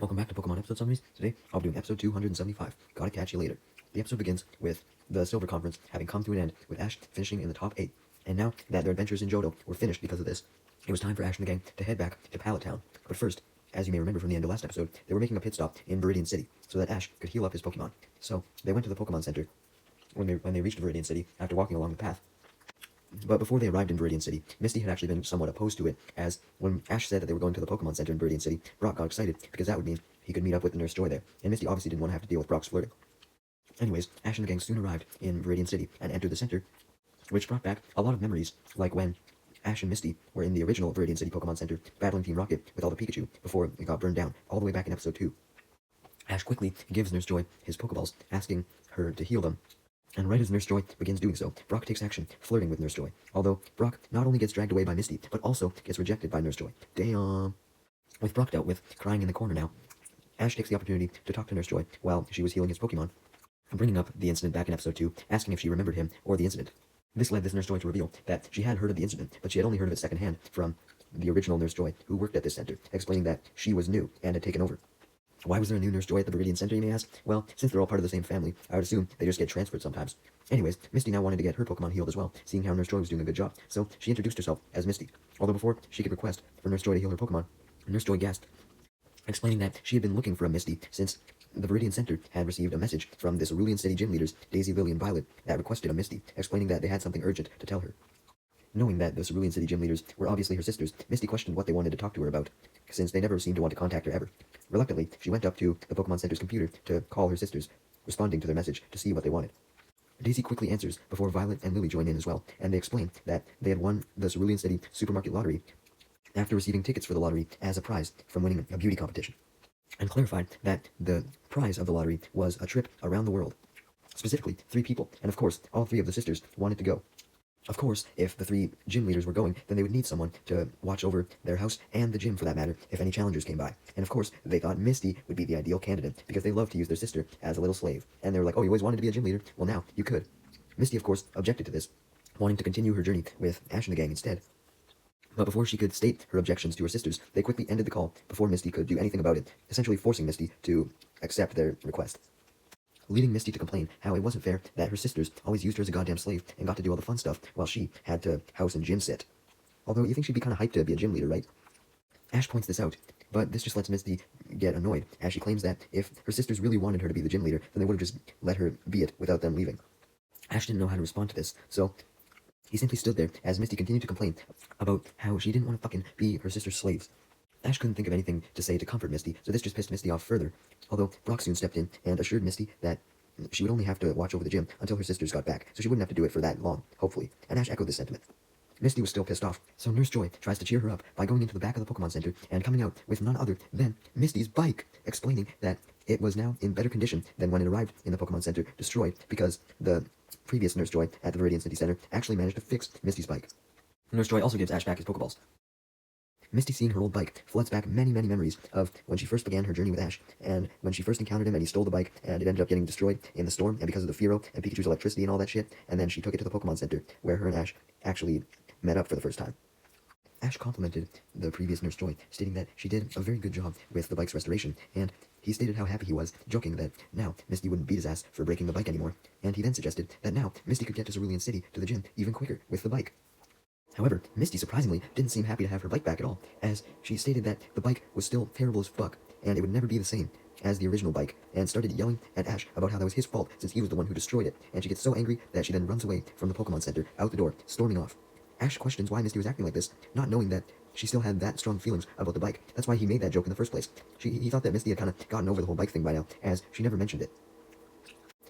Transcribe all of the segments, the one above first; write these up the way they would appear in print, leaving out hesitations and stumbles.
Welcome back to Pokemon episode summaries. Today, I'll be doing episode 275, Gotta Catch You Later. The episode begins with the Silver Conference having come to an end, with Ash finishing in the top 8. And now that their adventures in Johto were finished because of this, it was time for Ash and the gang to head back to Pallet Town. But first, as you may remember from the end of last episode, they were making a pit stop in Viridian City, so that Ash could heal up his Pokemon. So, they went to the Pokemon Center when they reached Viridian City after walking along the path. But before they arrived in Viridian City, Misty had actually been somewhat opposed to it, as when Ash said that they were going to the Pokemon Center in Viridian City, Brock got excited, because that would mean he could meet up with the Nurse Joy there, and Misty obviously didn't want to have to deal with Brock's flirting. Anyways, Ash and the gang soon arrived in Viridian City and entered the center, which brought back a lot of memories, like when Ash and Misty were in the original Viridian City Pokemon Center, battling Team Rocket with all the Pikachu before it got burned down, all the way back in episode 2. Ash quickly gives Nurse Joy his Pokeballs, asking her to heal them. And right as Nurse Joy begins doing so, Brock takes action, flirting with Nurse Joy. Although, Brock not only gets dragged away by Misty, but also gets rejected by Nurse Joy. Damn. With Brock dealt with, crying in the corner now, Ash takes the opportunity to talk to Nurse Joy while she was healing his Pokemon, bringing up the incident back in episode 2, asking if she remembered him or the incident. This led this Nurse Joy to reveal that she had heard of the incident, but she had only heard of it secondhand from the original Nurse Joy who worked at this center, explaining that she was new and had taken over. Why was there a new Nurse Joy at the Viridian Center, you may ask? Well, since they're all part of the same family, I would assume they just get transferred sometimes. Anyways, Misty now wanted to get her Pokemon healed as well, seeing how Nurse Joy was doing a good job, so she introduced herself as Misty. Although before she could request for Nurse Joy to heal her Pokemon, Nurse Joy gasped, explaining that she had been looking for a Misty since the Viridian Center had received a message from the Cerulean City gym leaders, Daisy, Lily, and Violet, that requested a Misty, explaining that they had something urgent to tell her. Knowing that the Cerulean City gym leaders were obviously her sisters, Misty questioned what they wanted to talk to her about, since they never seemed to want to contact her ever. Reluctantly, she went up to the Pokemon Center's computer to call her sisters, responding to their message to see what they wanted. Daisy quickly answers before Violet and Lily join in as well, and they explain that they had won the Cerulean City Supermarket Lottery after receiving tickets for the lottery as a prize from winning a beauty competition, and clarified that the prize of the lottery was a trip around the world. Specifically, 3 people, and of course, all 3 of the sisters wanted to go. Of course, if the 3 gym leaders were going, then they would need someone to watch over their house and the gym for that matter, if any challengers came by. And of course, they thought Misty would be the ideal candidate, because they love to use their sister as a little slave. And they were like, oh, you always wanted to be a gym leader? Well, now, you could. Misty, of course, objected to this, wanting to continue her journey with Ash and the gang instead. But before she could state her objections to her sisters, they quickly ended the call before Misty could do anything about it, essentially forcing Misty to accept their request, leading Misty to complain how it wasn't fair that her sisters always used her as a goddamn slave and got to do all the fun stuff while she had to house and gym sit. Although you think she'd be kind of hyped to be a gym leader, right? Ash points this out, but this just lets Misty get annoyed, as she claims that if her sisters really wanted her to be the gym leader, then they would have just let her be it without them leaving. Ash didn't know how to respond to this, so he simply stood there as Misty continued to complain about how she didn't want to fucking be her sister's slaves. Ash couldn't think of anything to say to comfort Misty, so this just pissed Misty off further, although Brock soon stepped in and assured Misty that she would only have to watch over the gym until her sisters got back, so she wouldn't have to do it for that long, hopefully, and Ash echoed this sentiment. Misty was still pissed off, so Nurse Joy tries to cheer her up by going into the back of the Pokemon Center and coming out with none other than Misty's bike, explaining that it was now in better condition than when it arrived in the Pokemon Center, destroyed because the previous Nurse Joy at the Viridian City Center actually managed to fix Misty's bike. Nurse Joy also gives Ash back his Pokeballs. Misty, seeing her old bike, floods back many, many memories of when she first began her journey with Ash, and when she first encountered him and he stole the bike, and it ended up getting destroyed in the storm, and because of the Fearow and Pikachu's electricity and all that shit, and then she took it to the Pokemon Center, where her and Ash actually met up for the first time. Ash complimented the previous Nurse Joy, stating that she did a very good job with the bike's restoration, and he stated how happy he was, joking that now Misty wouldn't beat his ass for breaking the bike anymore, and he then suggested that now Misty could get to Cerulean City to the gym even quicker with the bike. However, Misty surprisingly didn't seem happy to have her bike back at all, as she stated that the bike was still terrible as fuck, and it would never be the same as the original bike, and started yelling at Ash about how that was his fault since he was the one who destroyed it, and she gets so angry that she then runs away from the Pokemon Center, out the door, storming off. Ash questions why Misty was acting like this, not knowing that she still had that strong feelings about the bike. That's why he made that joke in the first place. He thought that Misty had kind of gotten over the whole bike thing by now, as she never mentioned it.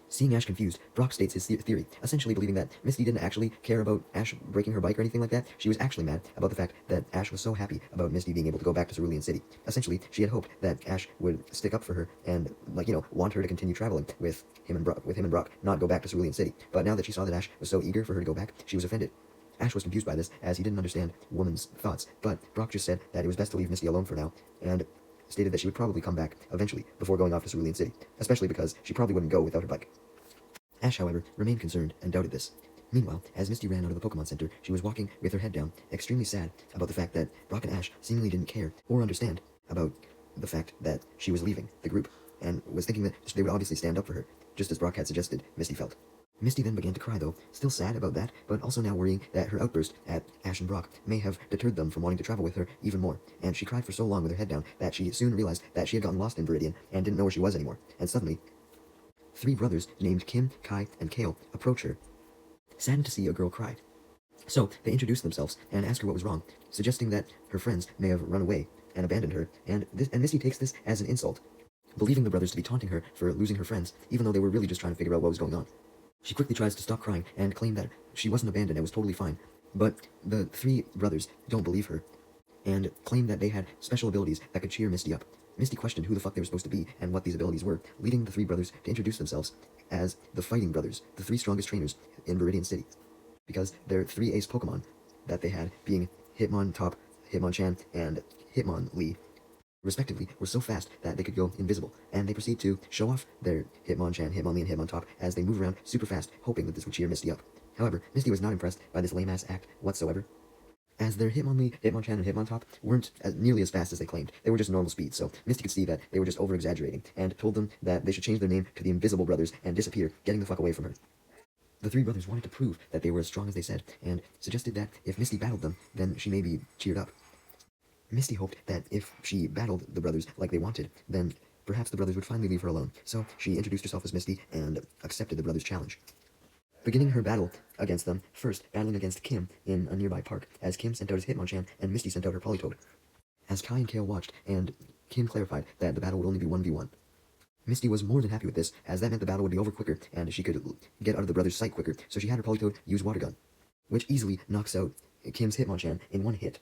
Seeing Ash confused, Brock states his theory, essentially believing that Misty didn't actually care about Ash breaking her bike or anything like that. She was actually mad about the fact that Ash was so happy about Misty being able to go back to Cerulean City. Essentially, she had hoped that Ash would stick up for her and, want her to continue traveling with him and Brock, not go back to Cerulean City. But now that she saw that Ash was so eager for her to go back, she was offended. Ash was confused by this, as he didn't understand woman's thoughts, but Brock just said that it was best to leave Misty alone for now, and stated that she would probably come back eventually before going off to Cerulean City, especially because she probably wouldn't go without her bike. Ash, however, remained concerned and doubted this. Meanwhile, as Misty ran out of the Pokemon Center, she was walking with her head down, extremely sad about the fact that Brock and Ash seemingly didn't care or understand about the fact that she was leaving the group, and was thinking that they would obviously stand up for her, just as Brock had suggested Misty felt. Misty then began to cry though, still sad about that, but also now worrying that her outburst at Ash and Brock may have deterred them from wanting to travel with her even more, and she cried for so long with her head down that she soon realized that she had gotten lost in Viridian and didn't know where she was anymore, and suddenly, 3 brothers named Kim, Kai, and Kale approach her, saddened to see a girl cry. So they introduced themselves and asked her what was wrong, suggesting that her friends may have run away and abandoned her, and Misty takes this as an insult, believing the brothers to be taunting her for losing her friends, even though they were really just trying to figure out what was going on. She quickly tries to stop crying and claim that she wasn't abandoned and was totally fine, but the 3 brothers don't believe her, and claim that they had special abilities that could cheer Misty up. Misty questioned who the fuck they were supposed to be and what these abilities were, leading the 3 brothers to introduce themselves as the Fighting Brothers, the 3 strongest trainers in Viridian City, because their 3 ace Pokemon that they had, being Hitmontop, Hitmonchan, and Hitmonlee, respectively, were so fast that they could go invisible, and they proceed to show off their Hitmonchan, Hitmonlee, and Hitmontop as they move around super fast, hoping that this would cheer Misty up. However, Misty was not impressed by this lame-ass act whatsoever, as their Hitmonlee, Hitmonchan, and Hitmontop weren't nearly as fast as they claimed. They were just normal speed, so Misty could see that they were just over-exaggerating, and told them that they should change their name to the Invisible Brothers and disappear, getting the fuck away from her. The 3 brothers wanted to prove that they were as strong as they said, and suggested that if Misty battled them, then she may be cheered up. Misty hoped that if she battled the brothers like they wanted, then perhaps the brothers would finally leave her alone, so she introduced herself as Misty and accepted the brothers' challenge. Beginning her battle against them, first battling against Kim in a nearby park, as Kim sent out his Hitmonchan and Misty sent out her Politoed. As Kai and Kale watched, and Kim clarified that the battle would only be 1v1. Misty was more than happy with this, as that meant the battle would be over quicker, and she could get out of the brothers' sight quicker, so she had her Politoed use Water Gun, which easily knocks out Kim's Hitmonchan in 1 hit,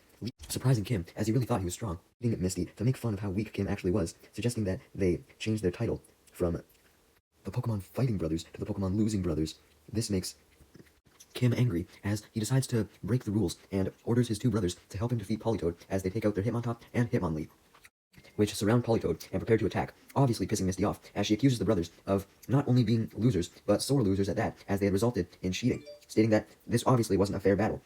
surprising Kim, as he really thought he was strong, leading Misty to make fun of how weak Kim actually was, suggesting that they change their title from the Pokemon Fighting Brothers to the Pokemon Losing Brothers. This makes Kim angry, as he decides to break the rules and orders his 2 brothers to help him defeat Politoed as they take out their Hitmontop and Hitmonlee, which surround Politoed and prepare to attack, obviously pissing Misty off, as she accuses the brothers of not only being losers, but sore losers at that, as they had resulted in cheating, stating that this obviously wasn't a fair battle.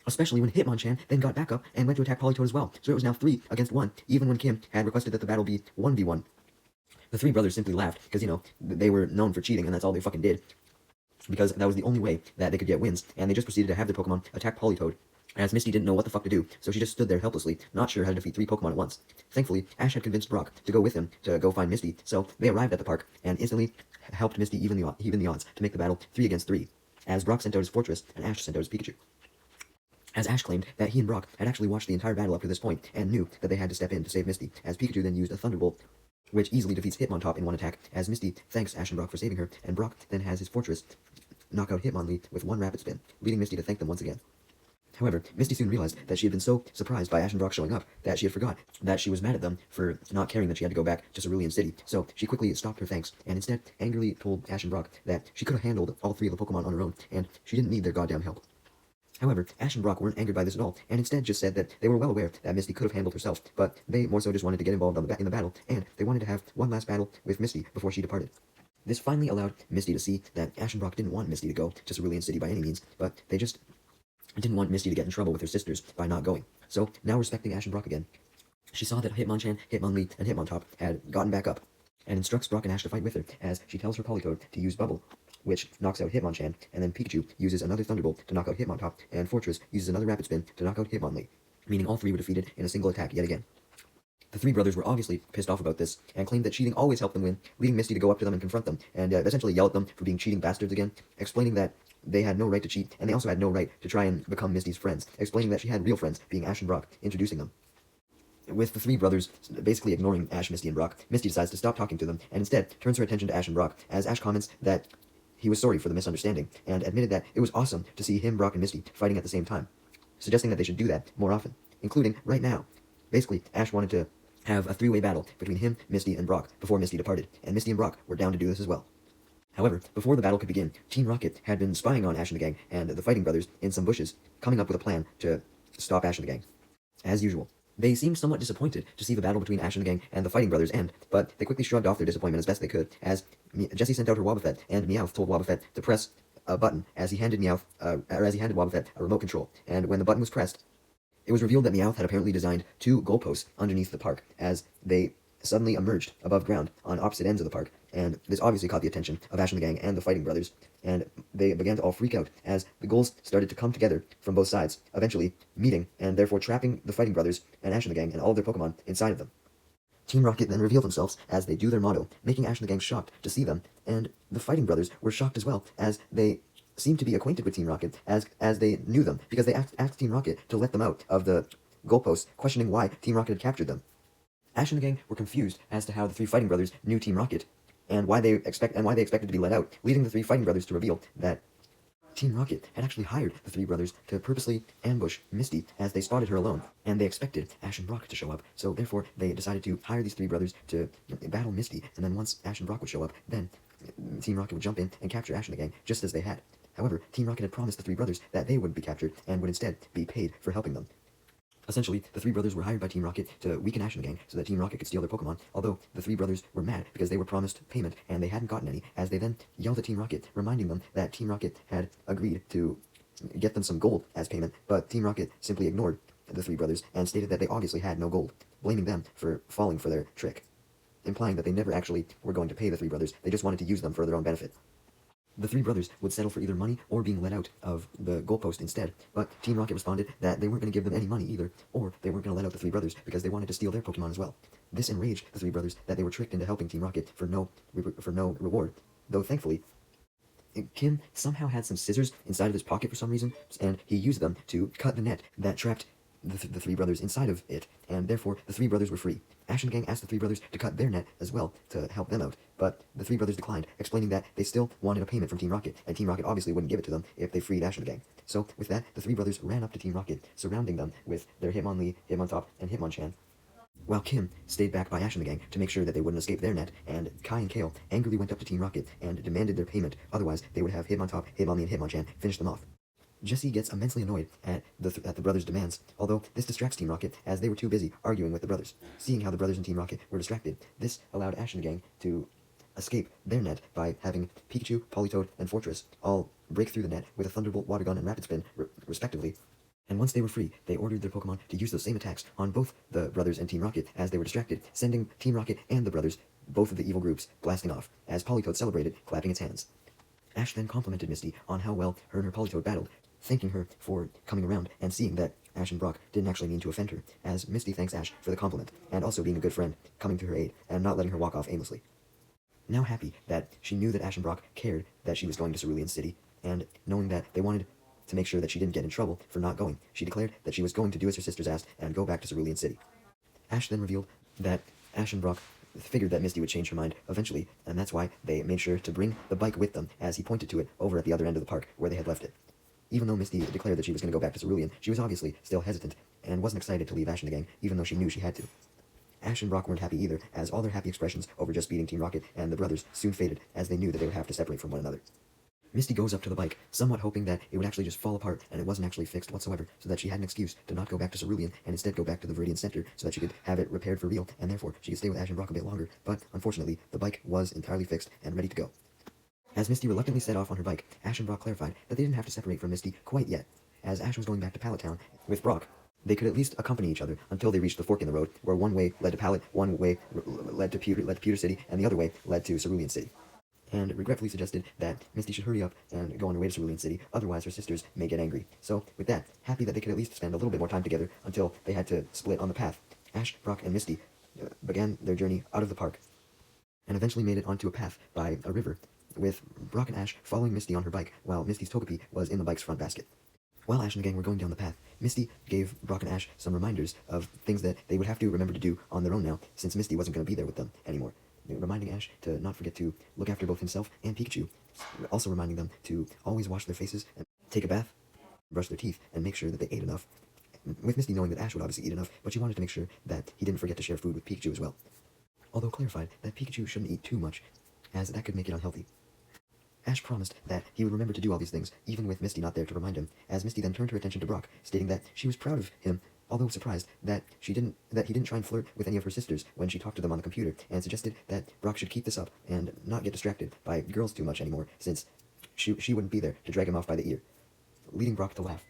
Especially when Hitmonchan then got back up and went to attack Politoed as well, so it was now 3 against 1, even when Kim had requested that the battle be 1v1. The 3 brothers simply laughed, because, you know, they were known for cheating, and that's all they fucking did, because that was the only way that they could get wins, and they just proceeded to have their Pokemon attack Politoed, as Misty didn't know what the fuck to do, so she just stood there helplessly, not sure how to defeat 3 Pokemon at once. Thankfully, Ash had convinced Brock to go with him to go find Misty, so they arrived at the park, and instantly helped Misty even the odds to make the battle 3 against 3, as Brock sent out his Fortress, and Ash sent out his Pikachu. As Ash claimed that he and Brock had actually watched the entire battle up to this point, and knew that they had to step in to save Misty, as Pikachu then used a Thunderbolt, which easily defeats Hitmontop in 1 attack, as Misty thanks Ash and Brock for saving her, and Brock then has his Fortress knock out Hitmonlee with 1 Rapid Spin, leading Misty to thank them once again. However, Misty soon realized that she had been so surprised by Ash and Brock showing up that she had forgot that she was mad at them for not caring that she had to go back to Cerulean City, so she quickly stopped her thanks, and instead angrily told Ash and Brock that she could have handled all 3 of the Pokemon on her own, and she didn't need their goddamn help. However, Ash and Brock weren't angered by this at all, and instead just said that they were well aware that Misty could have handled herself, but they more so just wanted to get involved in the battle, and they wanted to have one last battle with Misty before she departed. This finally allowed Misty to see that Ash and Brock didn't want Misty to go to Cerulean City by any means, but they just didn't want Misty to get in trouble with her sisters by not going. So, now respecting Ash and Brock again, she saw that Hitmonchan, Hitmonlee, and Hitmontop had gotten back up, and instructs Brock and Ash to fight with her, as she tells her Politoed to use Bubble, which knocks out Hitmonchan, and then Pikachu uses another Thunderbolt to knock out Hitmontop, and Fortress uses another Rapid Spin to knock out Hitmonlee, meaning all 3 were defeated in a single attack yet again. The 3 brothers were obviously pissed off about this, and claimed that cheating always helped them win, leading Misty to go up to them and confront them, and essentially yell at them for being cheating bastards again, explaining that they had no right to cheat, and they also had no right to try and become Misty's friends, explaining that she had real friends, being Ash and Brock, introducing them. With the 3 brothers basically ignoring Ash, Misty, and Brock, Misty decides to stop talking to them, and instead turns her attention to Ash and Brock, as Ash comments that he was sorry for the misunderstanding, and admitted that it was awesome to see him, Brock, and Misty fighting at the same time, suggesting that they should do that more often, including right now. Basically, Ash wanted to have a 3-way battle between him, Misty, and Brock before Misty departed, and Misty and Brock were down to do this as well. However, before the battle could begin, Team Rocket had been spying on Ash and the gang, and the Fighting Brothers in some bushes, coming up with a plan to stop Ash and the gang. As usual, they seemed somewhat disappointed to see the battle between Ash and the gang and the Fighting Brothers end, but they quickly shrugged off their disappointment as best they could, as Jessie sent out her Wobbuffet, and Meowth told Wobbuffet to press a button as he handed Wobbuffet a remote control, and when the button was pressed, It was revealed that Meowth had apparently designed 2 goalposts underneath the park as they suddenly emerged above ground on opposite ends of the park, and this obviously caught the attention of Ash and the gang and the Fighting Brothers, and they began to all freak out as the goals started to come together from both sides, eventually meeting and therefore trapping the Fighting Brothers and Ash and the gang and all of their Pokemon inside of them. Team Rocket then revealed themselves as they do their motto, making Ash and the gang shocked to see them, and the Fighting Brothers were shocked as well, as they seemed to be acquainted with Team Rocket, as they knew them, because they asked Team Rocket to let them out of the goalposts, questioning why Team Rocket had captured them. Ash and the gang were confused as to how the 3 Fighting Brothers knew Team Rocket, and why they expected to be let out, leading the 3 Fighting Brothers to reveal that Team Rocket had actually hired the 3 brothers to purposely ambush Misty as they spotted her alone, and they expected Ash and Brock to show up, so therefore they decided to hire these 3 brothers to battle Misty, and then once Ash and Brock would show up, then Team Rocket would jump in and capture Ash and the gang, just as they had. However, Team Rocket had promised the 3 brothers that they wouldn't be captured, and would instead be paid for helping them. Essentially, the 3 brothers were hired by Team Rocket to weaken Ash and the gang so that Team Rocket could steal their Pokemon, although the 3 brothers were mad because they were promised payment and they hadn't gotten any, as they then yelled at Team Rocket, reminding them that Team Rocket had agreed to get them some gold as payment, but Team Rocket simply ignored the 3 brothers and stated that they obviously had no gold, blaming them for falling for their trick, implying that they never actually were going to pay the 3 brothers, they just wanted to use them for their own benefit. The 3 brothers would settle for either money or being let out of the goalpost instead, but Team Rocket responded that they weren't going to give them any money either, or they weren't going to let out the 3 brothers because they wanted to steal their Pokemon as well. This enraged the 3 brothers that they were tricked into helping Team Rocket for no reward, though thankfully Kim somehow had some scissors inside of his pocket for some reason, and he used them to cut the net that trapped the 3 brothers inside of it, and therefore the 3 brothers were free. Ash and gang asked the 3 brothers to cut their net as well to help them out, but the 3 brothers declined, explaining that they still wanted a payment from Team Rocket, and Team Rocket obviously wouldn't give it to them if they freed Ash and the gang. So with that, the 3 brothers ran up to Team Rocket, surrounding them with their Hitmonlee, Hitmontop, and Hitmonchan, while Kim stayed back by Ash and the gang to make sure that they wouldn't escape their net, and Kai and Kale angrily went up to Team Rocket and demanded their payment, otherwise they would have Hitmontop, Hitmonlee, and Hitmonchan finish them off. Jessie gets immensely annoyed at the brothers' demands, although this distracts Team Rocket as they were too busy arguing with the brothers. Seeing how the brothers and Team Rocket were distracted, this allowed Ash and the gang to escape their net by having Pikachu, Politoed, and Fortress all break through the net with a Thunderbolt, Water Gun, and Rapid Spin, respectively. And once they were free, they ordered their Pokemon to use those same attacks on both the brothers and Team Rocket as they were distracted, sending Team Rocket and the brothers, both of the evil groups, blasting off, as Politoed celebrated, clapping its hands. Ash then complimented Misty on how well her and her Politoed battled, thanking her for coming around and seeing that Ash and Brock didn't actually mean to offend her, as Misty thanks Ash for the compliment, and also being a good friend, coming to her aid, and not letting her walk off aimlessly. Now happy that she knew that Ash and Brock cared that she was going to Cerulean City, and knowing that they wanted to make sure that she didn't get in trouble for not going, she declared that she was going to do as her sisters asked and go back to Cerulean City. Ash then revealed that Ash and Brock figured that Misty would change her mind eventually, and that's why they made sure to bring the bike with them, as he pointed to it over at the other end of the park where they had left it. Even though Misty declared that she was going to go back to Cerulean, she was obviously still hesitant, and wasn't excited to leave Ash and the gang, even though she knew she had to. Ash and Brock weren't happy either, as all their happy expressions over just beating Team Rocket and the brothers soon faded, as they knew that they would have to separate from one another. Misty goes up to the bike, somewhat hoping that it would actually just fall apart and it wasn't actually fixed whatsoever, so that she had an excuse to not go back to Cerulean and instead go back to the Viridian Center so that she could have it repaired for real, and therefore she could stay with Ash and Brock a bit longer, but unfortunately the bike was entirely fixed and ready to go. As Misty reluctantly set off on her bike, Ash and Brock clarified that they didn't have to separate from Misty quite yet, as Ash was going back to Pallet Town with Brock. They could at least accompany each other until they reached the fork in the road, where one way led to Pallet, one way led to Pewter City, and the other way led to Cerulean City, and regretfully suggested that Misty should hurry up and go on her way to Cerulean City, otherwise her sisters may get angry. So, with that, happy that they could at least spend a little bit more time together until they had to split on the path, Ash, Brock, and Misty began their journey out of the park, and eventually made it onto a path by a river, with Brock and Ash following Misty on her bike, while Misty's Togepi was in the bike's front basket. While Ash and the gang were going down the path, Misty gave Brock and Ash some reminders of things that they would have to remember to do on their own now, since Misty wasn't going to be there with them anymore. Reminding Ash to not forget to look after both himself and Pikachu, also reminding them to always wash their faces and take a bath, brush their teeth, and make sure that they ate enough, with Misty knowing that Ash would obviously eat enough, but she wanted to make sure that he didn't forget to share food with Pikachu as well, although clarified that Pikachu shouldn't eat too much, as that could make it unhealthy. Ash promised that he would remember to do all these things, even with Misty not there to remind him, as Misty then turned her attention to Brock, stating that she was proud of him, although surprised that he didn't try and flirt with any of her sisters when she talked to them on the computer, and suggested that Brock should keep this up and not get distracted by girls too much anymore, since she wouldn't be there to drag him off by the ear, leading Brock to laugh.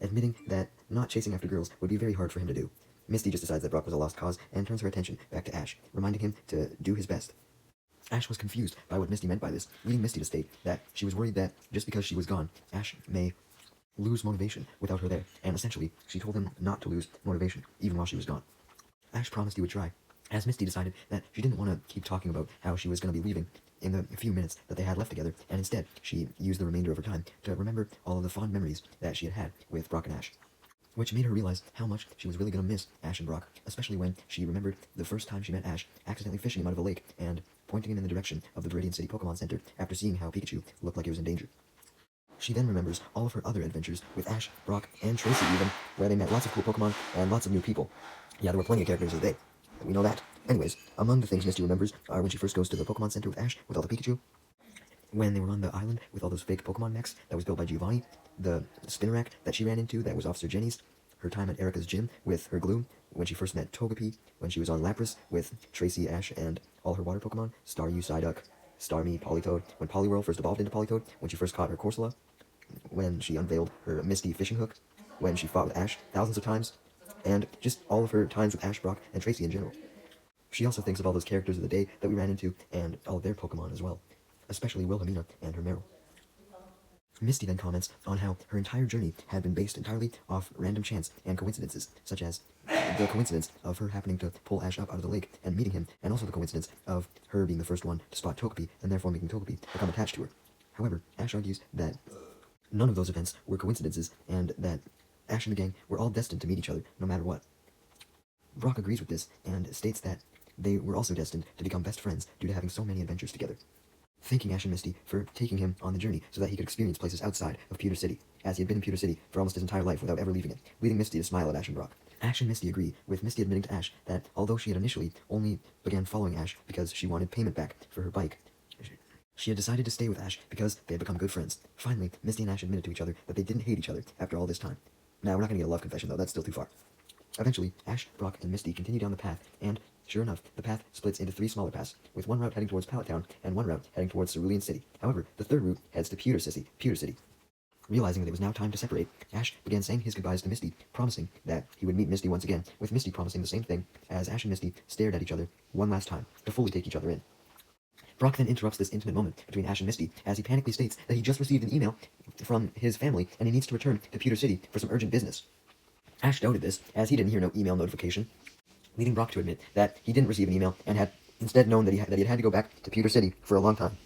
admitting that not chasing after girls would be very hard for him to do. Misty just decides that Brock was a lost cause and turns her attention back to Ash, reminding him to do his best. Ash was confused by what Misty meant by this, leading Misty to state that she was worried that just because she was gone, Ash may lose motivation without her there, and essentially, she told him not to lose motivation, even while she was gone. Ash promised he would try, as Misty decided that she didn't want to keep talking about how she was going to be leaving in the few minutes that they had left together, and instead, she used the remainder of her time to remember all of the fond memories that she had had with Brock and Ash, which made her realize how much she was really going to miss Ash and Brock, especially when she remembered the first time she met Ash accidentally fishing him out of a lake and pointing him in the direction of the Viridian City Pokemon Center after seeing how Pikachu looked like he was in danger. She then remembers all of her other adventures with Ash, Brock, and Tracy even, where they met lots of cool Pokemon and lots of new people. Yeah, there were plenty of characters of the day. We know that. Anyways, among the things Misty remembers are when she first goes to the Pokemon Center with Ash with all the Pikachu, when they were on the island with all those fake Pokemon mechs that was built by Giovanni, the Spinarak that she ran into that was Officer Jenny's, her time at Erica's gym with her Gloom, when she first met Togepi, when she was on Lapras with Tracy, Ash, and all her water Pokemon, Staryu, Psyduck, Starmie, Politoed, when Poliwhirl first evolved into Politoed, when she first caught her Corsola, when she unveiled her Misty fishing hook, when she fought with Ash thousands of times, and just all of her times with Ash, Brock, and Tracy in general. She also thinks of all those characters of the day that we ran into, and all of their Pokemon as well, especially Wilhelmina and her Meryl. Misty then comments on how her entire journey had been based entirely off random chance and coincidences, such as the coincidence of her happening to pull Ash up out of the lake and meeting him, and also the coincidence of her being the first one to spot Togepi and therefore making Togepi become attached to her. However, Ash argues that none of those events were coincidences, and that Ash and the gang were all destined to meet each other, no matter what. Brock agrees with this, and states that they were also destined to become best friends due to having so many adventures together, thanking Ash and Misty for taking him on the journey so that he could experience places outside of Pewter City, as he had been in Pewter City for almost his entire life without ever leaving it, leading Misty to smile at Ash and Brock. Ash and Misty agree, with Misty admitting to Ash that although she had initially only began following Ash because she wanted payment back for her bike, she had decided to stay with Ash because they had become good friends. Finally, Misty and Ash admitted to each other that they didn't hate each other after all this time. Now, we're not going to get a love confession, though. That's still too far. Eventually, Ash, Brock, and Misty continue down the path, and, sure enough, the path splits into 3 smaller paths, with one route heading towards Pallet Town and one route heading towards Cerulean City. However, the third route heads to Pewter City. Realizing that it was now time to separate, Ash began saying his goodbyes to Misty, promising that he would meet Misty once again, with Misty promising the same thing as Ash and Misty stared at each other one last time to fully take each other in. Brock then interrupts this intimate moment between Ash and Misty as he panically states that he just received an email from his family and he needs to return to Pewter City for some urgent business. Ash doubted this, as he didn't hear no email notification, leading Brock to admit that he didn't receive an email and had instead known that he had to go back to Pewter City for a long time.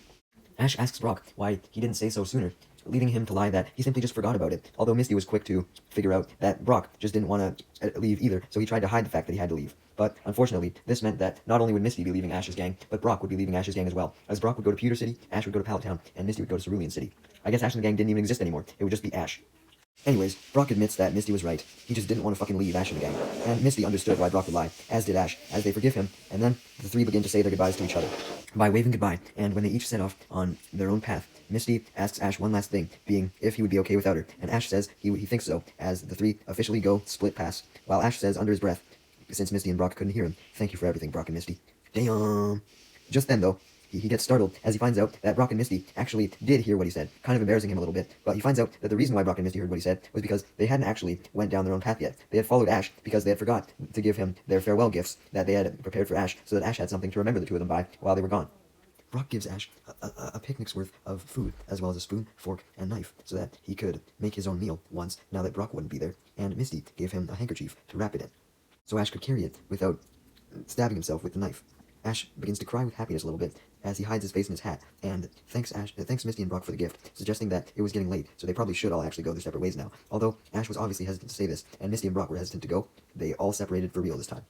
Ash asks Brock why he didn't say so sooner, leading him to lie that he simply just forgot about it, although Misty was quick to figure out that Brock just didn't want to leave either, so he tried to hide the fact that he had to leave. But, unfortunately, this meant that not only would Misty be leaving Ash's gang, but Brock would be leaving Ash's gang as well, as Brock would go to Pewter City, Ash would go to Pallet Town, and Misty would go to Cerulean City. I guess Ash and the gang didn't even exist anymore, it would just be Ash. Anyways, Brock admits that Misty was right. He just didn't want to fucking leave Ash and the gang. And Misty understood why Brock would lie, as did Ash, as they forgive him, and then the 3 begin to say their goodbyes to each other by waving goodbye, and when they each set off on their own path, Misty asks Ash one last thing, being if he would be okay without her, and Ash says he thinks so, as the 3 officially go split paths, while Ash says under his breath, since Misty and Brock couldn't hear him, "Thank you for everything, Brock and Misty." Damn. Just then, though, he gets startled as he finds out that Brock and Misty actually did hear what he said, kind of embarrassing him a little bit, but he finds out that the reason why Brock and Misty heard what he said was because they hadn't actually went down their own path yet. They had followed Ash because they had forgot to give him their farewell gifts that they had prepared for Ash, so that Ash had something to remember the 2 of them by while they were gone. Brock gives Ash a picnic's worth of food, as well as a spoon, fork, and knife, so that he could make his own meal once, now that Brock wouldn't be there, and Misty gave him a handkerchief to wrap it in, so Ash could carry it without stabbing himself with the knife. Ash begins to cry with happiness a little bit as he hides his face in his hat and thanks Misty and Brock for the gift, suggesting that it was getting late, so they probably should all actually go their separate ways now. Although Ash was obviously hesitant to say this, and Misty and Brock were hesitant to go, they all separated for real this time,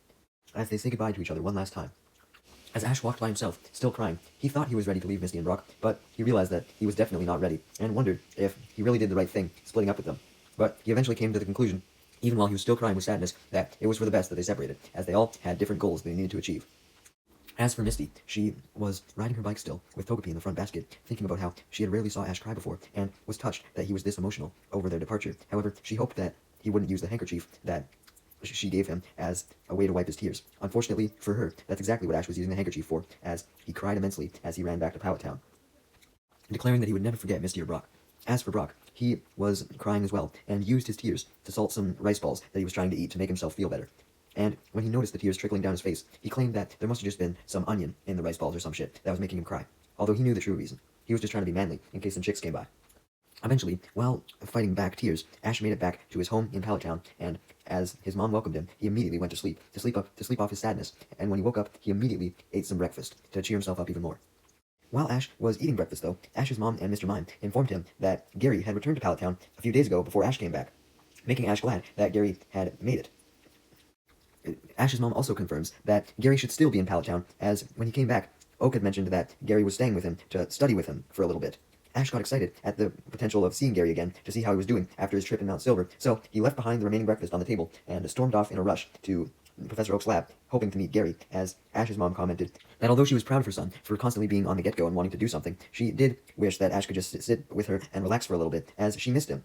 as they say goodbye to each other one last time. As Ash walked by himself, still crying, he thought he was ready to leave Misty and Brock, but he realized that he was definitely not ready, and wondered if he really did the right thing, splitting up with them. But he eventually came to the conclusion, even while he was still crying with sadness, that it was for the best that they separated, as they all had different goals they needed to achieve. As for Misty, she was riding her bike still, with Togepi in the front basket, thinking about how she had rarely saw Ash cry before, and was touched that he was this emotional over their departure. However, she hoped that he wouldn't use the handkerchief that she gave him as a way to wipe his tears. Unfortunately for her, that's exactly what Ash was using the handkerchief for, as he cried immensely as he ran back to Pallet Town, declaring that he would never forget Misty or Brock. As for Brock, he was crying as well, and used his tears to salt some rice balls that he was trying to eat to make himself feel better. And when he noticed the tears trickling down his face, he claimed that there must have just been some onion in the rice balls or some shit that was making him cry. Although he knew the true reason. He was just trying to be manly, in case some chicks came by. Eventually, while fighting back tears, Ash made it back to his home in Pallet Town, and as his mom welcomed him, he immediately went to sleep off his sadness, and when he woke up, he immediately ate some breakfast to cheer himself up even more. While Ash was eating breakfast, though, Ash's mom and Mr. Mime informed him that Gary had returned to Pallet Town a few days ago before Ash came back, making Ash glad that Gary had made it. Ash's mom also confirms that Gary should still be in Pallet Town, as when he came back, Oak had mentioned that Gary was staying with him to study with him for a little bit. Ash got excited at the potential of seeing Gary again to see how he was doing after his trip in Mount Silver, so he left behind the remaining breakfast on the table and stormed off in a rush to Professor Oak's lab, hoping to meet Gary, as Ash's mom commented that although she was proud of her son for constantly being on the get-go and wanting to do something, she did wish that Ash could just sit with her and relax for a little bit, as she missed him.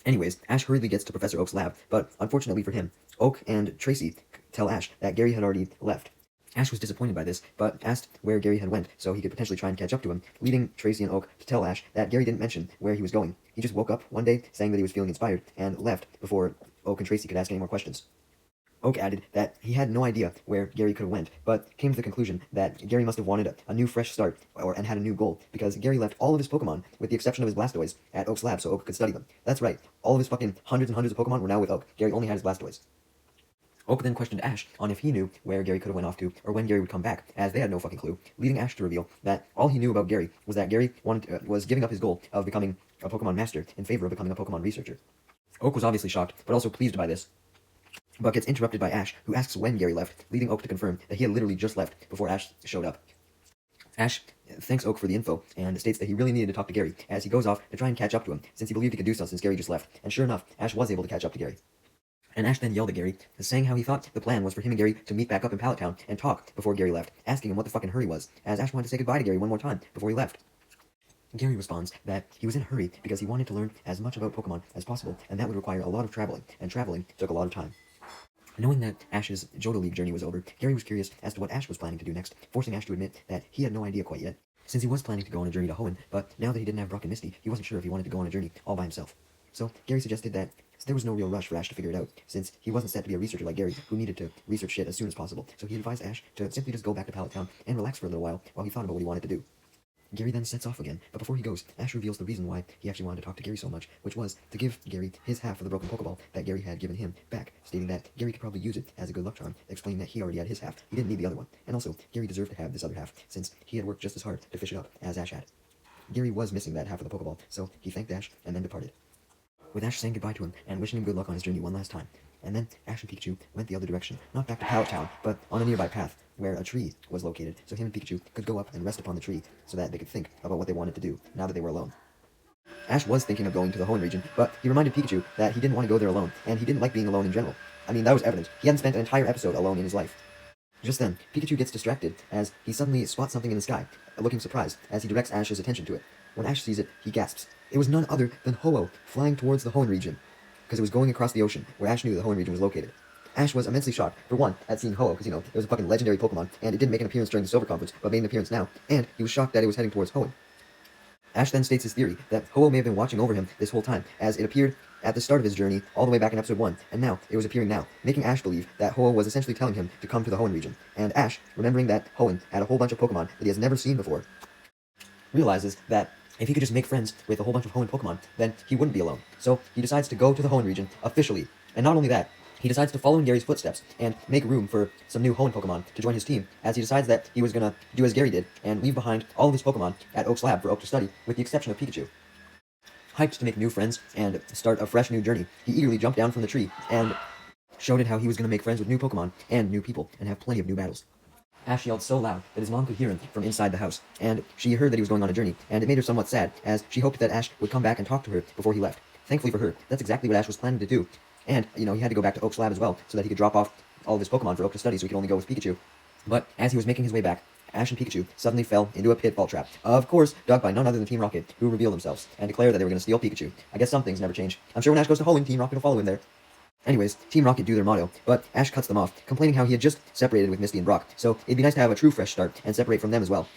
Anyways, Ash hurriedly gets to Professor Oak's lab, but unfortunately for him, Oak and Tracy tell Ash that Gary had already left. Ash was disappointed by this, but asked where Gary had went so he could potentially try and catch up to him, leading Tracy and Oak to tell Ash that Gary didn't mention where he was going. He just woke up one day saying that he was feeling inspired and left before Oak and Tracy could ask any more questions. Oak added that he had no idea where Gary could have went, but came to the conclusion that Gary must have wanted a new fresh start and had a new goal, because Gary left all of his Pokemon, with the exception of his Blastoise, at Oak's lab so Oak could study them. That's right, all of his fucking hundreds and hundreds of Pokemon were now with Oak. Gary only had his Blastoise. Oak then questioned Ash on if he knew where Gary could have went off to, or when Gary would come back, as they had no fucking clue, leading Ash to reveal that all he knew about Gary was that Gary was giving up his goal of becoming a Pokemon master in favor of becoming a Pokemon researcher. Oak was obviously shocked, but also pleased by this, but gets interrupted by Ash, who asks when Gary left, leading Oak to confirm that he had literally just left before Ash showed up. Ash thanks Oak for the info, and states that he really needed to talk to Gary, as he goes off to try and catch up to him, since he believed he could do so since Gary just left, and sure enough, Ash was able to catch up to Gary. And Ash then yelled at Gary, saying how he thought the plan was for him and Gary to meet back up in Pallet Town and talk before Gary left, asking him what the fucking hurry was, as Ash wanted to say goodbye to Gary one more time before he left. Gary responds that he was in a hurry because he wanted to learn as much about Pokemon as possible, and that would require a lot of traveling, and traveling took a lot of time. Knowing that Ash's Johto League journey was over, Gary was curious as to what Ash was planning to do next, forcing Ash to admit that he had no idea quite yet, since he was planning to go on a journey to Hoenn, but now that he didn't have Brock and Misty, he wasn't sure if he wanted to go on a journey all by himself. So Gary suggested that there was no real rush for Ash to figure it out, since he wasn't set to be a researcher like Gary, who needed to research shit as soon as possible, so he advised Ash to simply just go back to Pallet Town and relax for a little while he thought about what he wanted to do. Gary then sets off again, but before he goes, Ash reveals the reason why he actually wanted to talk to Gary so much, which was to give Gary his half of the broken Pokeball that Gary had given him back, stating that Gary could probably use it as a good luck charm, explaining that he already had his half, he didn't need the other one, and also, Gary deserved to have this other half, since he had worked just as hard to fish it up as Ash had. Gary was missing that half of the Pokeball, so he thanked Ash and then departed, with Ash saying goodbye to him and wishing him good luck on his journey one last time. And then Ash and Pikachu went the other direction, not back to Pallet Town, but on a nearby path, where a tree was located, so him and Pikachu could go up and rest upon the tree, so that they could think about what they wanted to do, now that they were alone. Ash was thinking of going to the Hoenn region, but he reminded Pikachu that he didn't want to go there alone, and he didn't like being alone in general. I mean, that was evident. He hadn't spent an entire episode alone in his life. Just then, Pikachu gets distracted, as he suddenly spots something in the sky, looking surprised, as he directs Ash's attention to it. When Ash sees it, he gasps. It was none other than Ho-Oh, flying towards the Hoenn region, because it was going across the ocean, where Ash knew the Hoenn region was located. Ash was immensely shocked, for one, at seeing Ho-Oh, because, it was a fucking legendary Pokemon, and it didn't make an appearance during the Silver Conference, but made an appearance now, and he was shocked that it was heading towards Hoenn. Ash then states his theory that Ho-Oh may have been watching over him this whole time, as it appeared at the start of his journey, all the way back in Episode 1, and now it was appearing now, making Ash believe that Ho-Oh was essentially telling him to come to the Hoenn region. And Ash, remembering that Hoenn had a whole bunch of Pokemon that he has never seen before, realizes that if he could just make friends with a whole bunch of Hoenn Pokemon, then he wouldn't be alone. So he decides to go to the Hoenn region officially, and not only that, he decides to follow in Gary's footsteps and make room for some new Hoenn Pokemon to join his team, as he decides that he was gonna do as Gary did and leave behind all of his Pokemon at Oak's lab for Oak to study, with the exception of Pikachu. Hyped to make new friends and start a fresh new journey, he eagerly jumped down from the tree and showed it how he was gonna make friends with new Pokemon and new people and have plenty of new battles. Ash yelled so loud that his mom could hear him from inside the house, and she heard that he was going on a journey, and it made her somewhat sad, as she hoped that Ash would come back and talk to her before he left. Thankfully for her, that's exactly what Ash was planning to do. And, he had to go back to Oak's lab as well, so that he could drop off all of his Pokemon for Oak to study, so he could only go with Pikachu. But as he was making his way back, Ash and Pikachu suddenly fell into a pitfall trap, of course, dug by none other than Team Rocket, who revealed themselves, and declared that they were going to steal Pikachu. I guess some things never change. I'm sure when Ash goes to Hoenn, Team Rocket will follow him there. Anyways, Team Rocket do their motto, but Ash cuts them off, complaining how he had just separated with Misty and Brock, so it'd be nice to have a true fresh start and separate from them as well.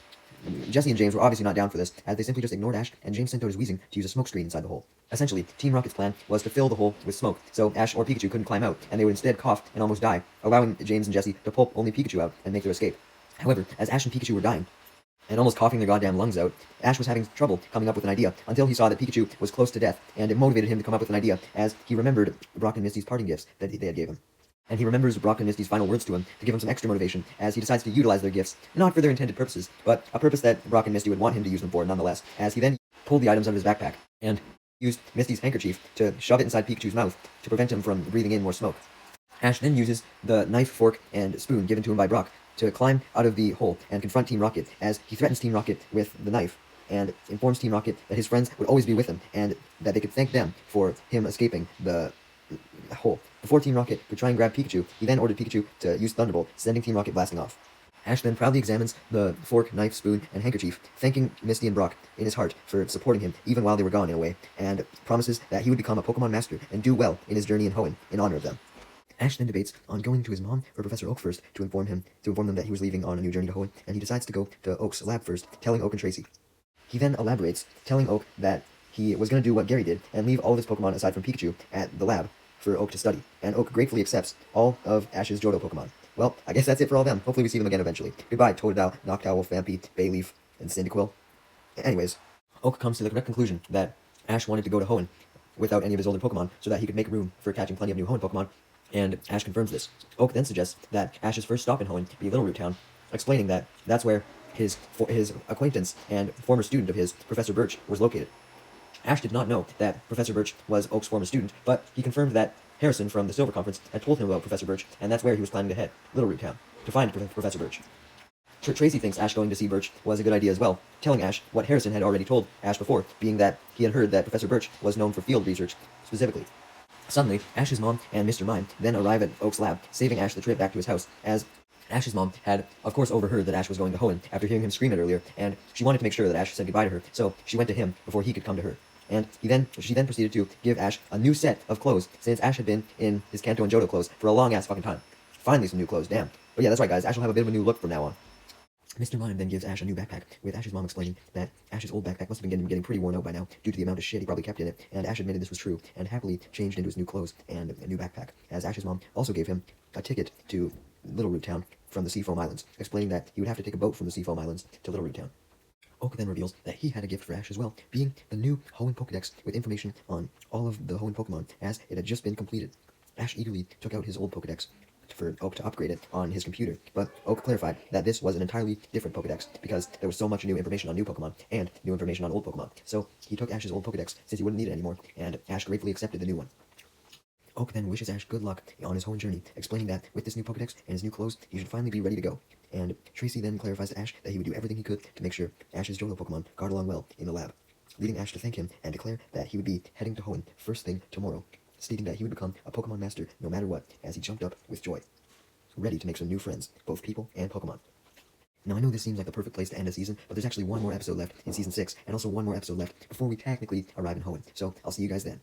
Jesse and James were obviously not down for this, as they simply just ignored Ash, and James sent out his Weezing to use a smoke screen inside the hole. Essentially, Team Rocket's plan was to fill the hole with smoke, so Ash or Pikachu couldn't climb out, and they would instead cough and almost die, allowing James and Jesse to pulp only Pikachu out and make their escape. However, as Ash and Pikachu were dying, and almost coughing their goddamn lungs out, Ash was having trouble coming up with an idea until he saw that Pikachu was close to death, and it motivated him to come up with an idea as he remembered Brock and Misty's parting gifts that they had gave him. And he remembers Brock and Misty's final words to him to give him some extra motivation as he decides to utilize their gifts, not for their intended purposes, but a purpose that Brock and Misty would want him to use them for nonetheless, as he then pulled the items out of his backpack and used Misty's handkerchief to shove it inside Pikachu's mouth to prevent him from breathing in more smoke. Ash then uses the knife, fork, and spoon given to him by Brock to climb out of the hole and confront Team Rocket as he threatens Team Rocket with the knife and informs Team Rocket that his friends would always be with him and that they could thank them for him escaping the hole. Before Team Rocket could try and grab Pikachu, he then ordered Pikachu to use Thunderbolt, sending Team Rocket blasting off. Ash then proudly examines the fork, knife, spoon, and handkerchief, thanking Misty and Brock in his heart for supporting him even while they were gone in a way, and promises that he would become a Pokemon Master and do well in his journey in Hoenn in honor of them. Ash then debates on going to his mom or Professor Oak first to inform them that he was leaving on a new journey to Hoenn, and he decides to go to Oak's lab first, telling Oak and Tracy. He then elaborates, telling Oak that he was going to do what Gary did and leave all of his Pokemon aside from Pikachu at the lab for Oak to study, and Oak gratefully accepts all of Ash's Johto Pokemon. Well, I guess that's it for all of them. Hopefully we see them again eventually. Goodbye, Totodile, Noctowl, Vampy, Bayleaf, and Cyndaquil. Anyways, Oak comes to the correct conclusion that Ash wanted to go to Hoenn without any of his older Pokemon so that he could make room for catching plenty of new Hoenn Pokemon, and Ash confirms this. Oak then suggests that Ash's first stop in Hoenn be Little Root Town, explaining that that's where his acquaintance and former student of his, Professor Birch, was located. Ash did not know that Professor Birch was Oak's former student, but he confirmed that Harrison from the Silver Conference had told him about Professor Birch, and that's where he was planning to head, Little Root Town, to find Professor Birch. Tracy thinks Ash going to see Birch was a good idea as well, telling Ash what Harrison had already told Ash before, being that he had heard that Professor Birch was known for field research specifically. Suddenly, Ash's mom and Mr. Mime then arrive at Oak's lab, saving Ash the trip back to his house, as Ash's mom had, of course, overheard that Ash was going to Hoenn after hearing him scream it earlier, and she wanted to make sure that Ash said goodbye to her, so she went to him before he could come to her. And she then proceeded to give Ash a new set of clothes, since Ash had been in his Kanto and Johto clothes for a long-ass fucking time. Finally some new clothes, damn. But yeah, that's right guys, Ash will have a bit of a new look from now on. Mr. Mime then gives Ash a new backpack, with Ash's mom explaining that Ash's old backpack must have been getting pretty worn out by now, due to the amount of shit he probably kept in it, and Ash admitted this was true, and happily changed into his new clothes and a new backpack, as Ash's mom also gave him a ticket to Little Root Town from the Seafoam Islands, explaining that he would have to take a boat from the Seafoam Islands to Little Root Town. Oak then reveals that he had a gift for Ash as well, being the new Hoenn Pokédex with information on all of the Hoenn Pokemon, as it had just been completed. Ash eagerly took out his old Pokédex for Oak to upgrade it on his computer, but Oak clarified that this was an entirely different Pokédex because there was so much new information on new Pokemon and new information on old Pokemon. So he took Ash's old Pokédex since he wouldn't need it anymore, and Ash gratefully accepted the new one. Oak then wishes Ash good luck on his Hoenn journey, explaining that with this new Pokédex and his new clothes, he should finally be ready to go. And Tracy then clarifies to Ash that he would do everything he could to make sure Ash's Johto Pokemon got along well in the lab, leading Ash to thank him and declare that he would be heading to Hoenn first thing tomorrow, stating that he would become a Pokemon Master no matter what, as he jumped up with joy, ready to make some new friends, both people and Pokemon. Now I know this seems like the perfect place to end a season, but there's actually one more episode left in Season 6, and also one more episode left before we technically arrive in Hoenn, so I'll see you guys then.